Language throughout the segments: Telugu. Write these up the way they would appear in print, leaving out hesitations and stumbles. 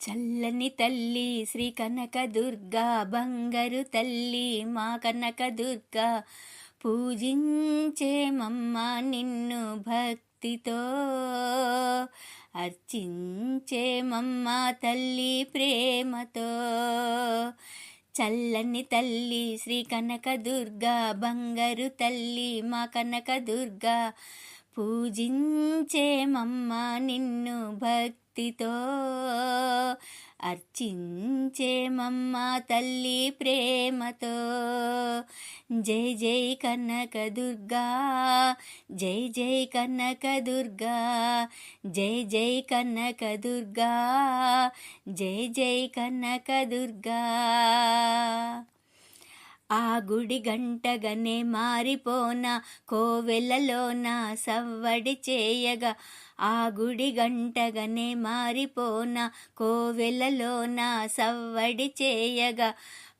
చల్లని తల్లి శ్రీ కనకదుర్గా, బంగారు తల్లి మా కనకదుర్గా, పూజించేమమ్మ నిన్ను భక్తితో, అర్చించేమమ్మ తల్లి ప్రేమతో. చల్లని తల్లి శ్రీ కనకదుర్గా, బంగారు తల్లి మా కనకదుర్గా, పూజించేమమ్మ నిన్ను భక్తితో, అర్చించేమమ్మ తల్లి ప్రేమతో. జై జై కనకదుర్గా, జై జై కనకదుర్గా, జై జై కనకదుర్గా, జై జై కనకదుర్గా. ఆ గుడి గంటగనే మారిపోన కోవెలలోన సవ్వడి చేయగా, ఆ గుడి గంటగనే మారిపోన కోవెలలోన సవ్వడి చేయగా,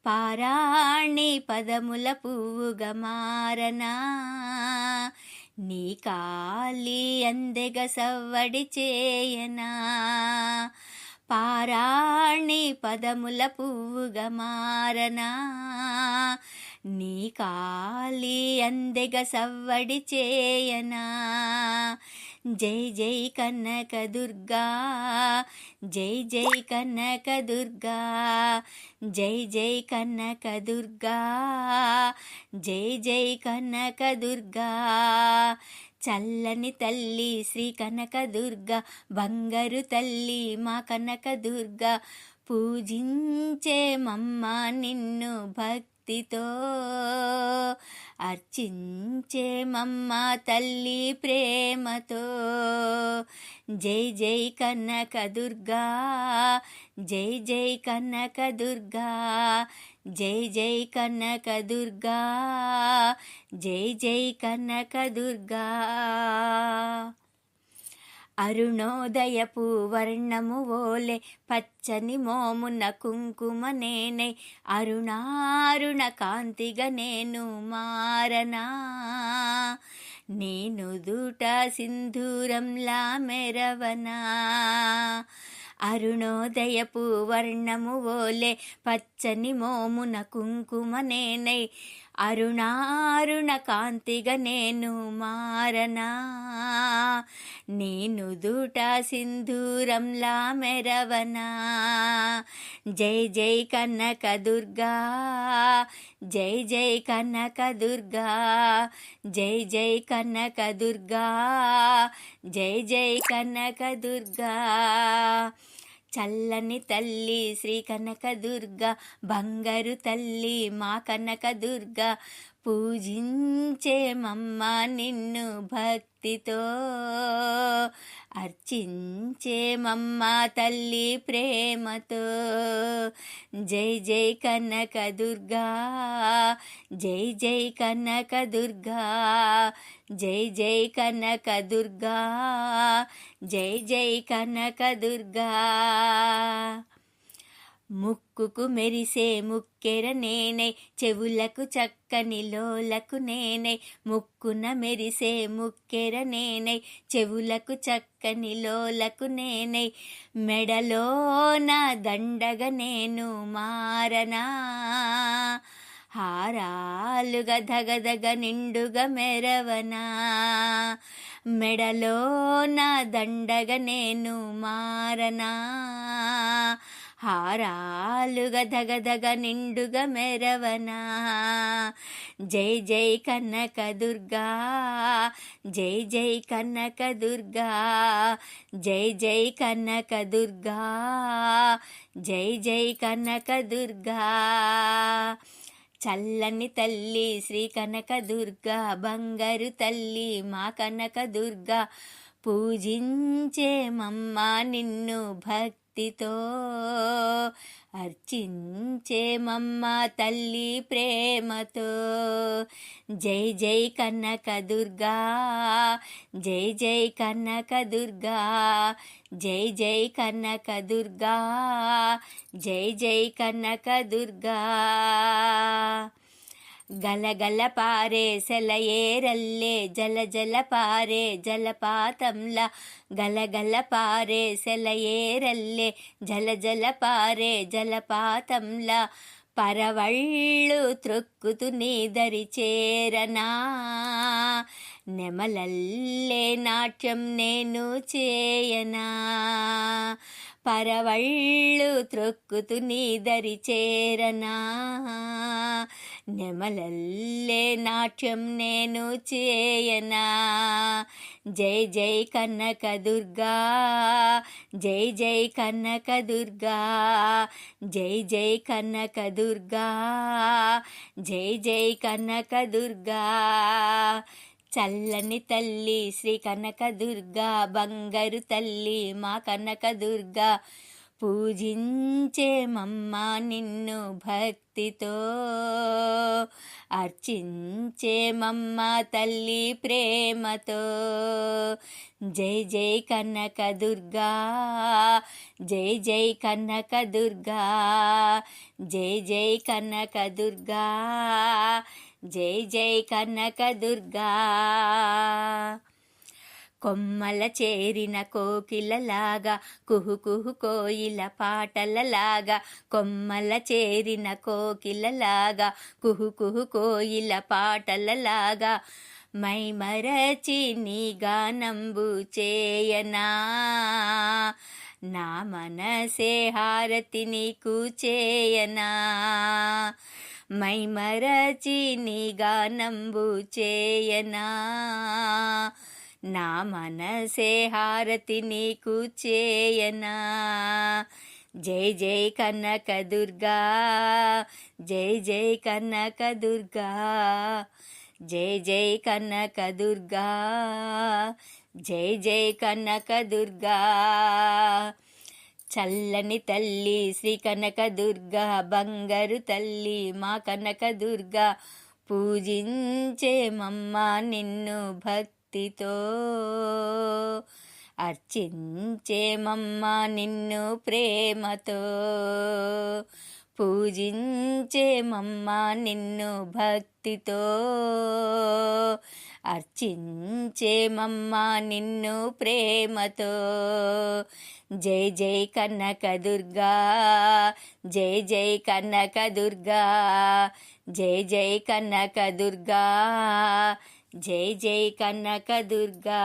పారాణి పదముల పువ్వుగా మారనా, నీ కాలి అందెగ సవ్వడి చేయనా. పారాణి పదముల పువ్వుగా మారనా, నీ కాలి అందెగ సవ్వడి చేయనా. జై జై కనకదుర్గా, జై జై కనకదుర్గా, జై జై కనకదుర్గా, జై జై కనకదుర్గా. చల్లని తల్లి శ్రీ కనకదుర్గా, బంగారు తల్లి మా కనకదుర్గా, పూజించేమమ్మ నిన్ను భక్తితో, అర్చించేమమ్మ తల్లి ప్రేమతో. జై జై కనకదుర్గా, జై జై కనకదుర్గా, జై జై కనకదుర్గా, జై జై కనకదుర్గా. అరుణోదయపు వర్ణము ఓలే పచ్చని మోమున కుంకుమ నేనై, అరుణారుణ కాంతిగా నేను మారనా, నేను దూట సింధూరంలా మెరవనా. అరుణోదయపు వర్ణము ఓలే పచ్చని మోమున కుంకుమ నేనై, అరుణారుణ కాంతిగా నేను మారనా, నేను దూట సింధూరంలా మెరవనా. జై జై కనకదుర్గా, జై జై కనకదుర్గా, జై జై కనకదుర్గా, జై జై కనకదుర్గా. చల్లని తల్లి శ్రీ కనకదుర్గా, బంగారు తల్లి మా కనకదుర్గా, పూజించేమమ్మ నిన్ను భక్తితో, అర్చించేమమ్మ తల్లి ప్రేమతో. జై జై కనకదుర్గా, జై జై కనకదుర్గా, జై జై కనకదుర్గా, జై జై కనకదుర్గా. ముక్కుకు మెరిసే ముక్కెర నేనై, చెవులకు చక్కని లోలకు నేనై, ముక్కున మెరిసే ముక్కెర నేనై, చెవులకు చక్కని లోలకు నేనై, మెడలోన దండగ నేను మారనా, హారాలుగా ధగధగ నిండుగా మెరవనా. మెడలోన దండగ నేను మారనా, హారాలుగా ధగధగ నిండుగా మెరవనా. జై జై కనకదుర్గా, జై జై కనకదుర్గా, జై జై కనకదుర్గా, జై జై కనకదుర్గా. చల్లని తల్లి శ్రీ కనకదుర్గా, బంగారు తల్లి మా కనకదుర్గా, పూజించేమమ్మ నిన్ను భక్తితో, అర్చించేమమ్మ తల్లి ప్రేమతో. జై జై కనకదుర్గా, జై జై కనకదుర్గా, జై జై కనకదుర్గా, జై జై కనకదుర్గా. గలగల పారే సెలయేరల్లే జల జల పారే జలపాతంలా గలగల పారే సెలయేరల్లే జల జల పారే జలపాతంలా పరవళ్ళు త్రొక్కుతు నీదరి చేరనా నెమలల్లే నాట్యం నేను చేయనా పరవళ్ళు త్రొక్కుతు నీదరి చేరనా నెమలల్లే నాట్యం నేను చేయనా జై జై కనకదుర్గా జై జై కనకదుర్గా జై జై కనకదుర్గా జై జై కనకదుర్గా చల్లని తల్లి శ్రీ కనకదుర్గా బంగారు తల్లి మా కనకదుర్గా పూజించేమమ్మా నిన్ను భక్తితో అర్చించేమమ్మా తల్లి ప్రేమతో జై జై కనకదుర్గా జై జై కనకదుర్గా జై జై కనకదుర్గా జై జై కనకదుర్గా కొమ్మల చేరిన కోకిలలాగా కుహు కుహు కోయిల పాటలలాగా కొమ్మల చేరిన కోకిలలాగా కుహు కుహు కోయిల పాటలలాగా మై మరచి నీ గానంబు చేయనా నా మనసే హారతి నీకు చేయనా మై మరచి నీ గానంబు చేయనా నా మనసే హారతి నీకు చేయనా జై జై కనకదుర్గా జై జై కనకదుర్గా జై జై కనకదుర్గా జై జై కనకదుర్గా చల్లని తల్లి శ్రీ కనకదుర్గా బంగారు తల్లి మా కనకదుర్గా పూజించేమమ్మా నిన్ను భక్తితో అర్చించేమమ్మా నిన్ను ప్రేమతో పూజించేమమ్మా నిన్ను భక్తితో అర్చించేమమ్మా నిన్ను ప్రేమతో జై జై కనకదుర్గా జై జై కనకదుర్గా జై జై కనకదుర్గా జై జై కనకదుర్గా.